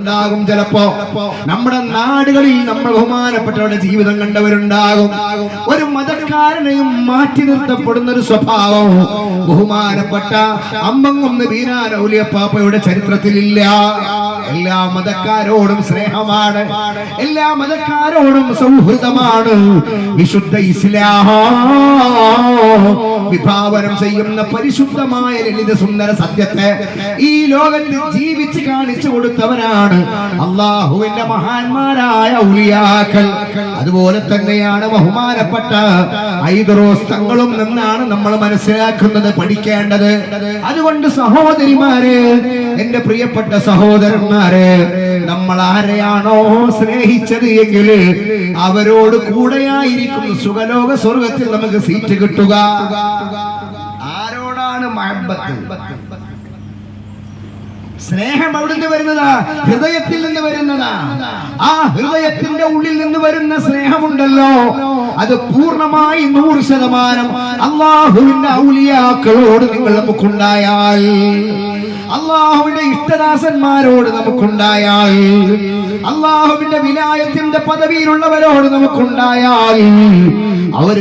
ഉണ്ടാകും. ചിലപ്പോ നമ്മുടെ നാടുകളിൽ നമ്മൾ ബഹുമാനപ്പെട്ടവരുടെ ജീവിതം കണ്ടവരുണ്ടാകും. ഒരു മതക്കാരനെയും മാറ്റി നിർത്തപ്പെടുന്ന ഒരു സ്വഭാവം ബഹുമാനപ്പെട്ട അമ്പങ്ങുന്ന് ബീരാൻ ഔലിയപ്പാപ്പയുടെ ചരിത്രത്തിലില്ല. എല്ലാ മതക്കാരോടും സ്നേഹമാണ്, എല്ലാ മതക്കാരോടും സൗഹൃദമാണ്. വിശുദ്ധ ഇസ്ലാം വിഭാവനം ചെയ്യുന്ന പരിശുദ്ധമായ ലളിത സുന്ദര സത്യത്തെ ഈ ലോകത്ത് ജീവിച്ച് കാണിച്ചു കൊടുത്തവരാണ് അള്ളാഹുവിന്റെ മഹാന്മാരായ ഔലിയാക്കൾ. അതുപോലെ തന്നെയാണ് ബഹുമാനപ്പെട്ട ഐദറോസ് തങ്ങളും എന്നാണ് നമ്മൾ മനസ്സിലാക്കുന്നത്, പഠിക്കേണ്ടത്. അതുകൊണ്ട് സഹോദരിമാരെ, എന്റെ പ്രിയപ്പെട്ട സഹോദരന്മാരെ, നമ്മൾ ആരെയാണോ സ്നേഹിച്ചത് എങ്കിൽ അവരോട് കൂടെയായിരിക്കും സുഖലോക സ്വർഗത്തിൽ നമുക്ക് സീറ്റ് കിട്ടുക. ആരോടാണ് മഹബത്ത്? സ്നേഹം അവിടുന്ന് വരുന്നതാ, ഹൃദയത്തിൽ നിന്ന് വരുന്നതാ. ആ ഹൃദയത്തിന്റെ ഉള്ളിൽ നിന്ന് വരുന്ന സ്നേഹമുണ്ടല്ലോ, അത് പൂർണ്ണമായി 100% അള്ളാഹുവിന്റെ ഔലിയാക്കളോട് നിങ്ങൾ നമുക്കുണ്ടായാൽ, അള്ളാഹുവിന്റെ ഇഷ്ടദാസന്മാരോട് നമുക്കുണ്ടായാൽ, അള്ളാഹുവിന്റെ വിലായത്തിന്റെ പദവിയിലുള്ളവരോട് നമുക്കുണ്ടായാൽ, അവർ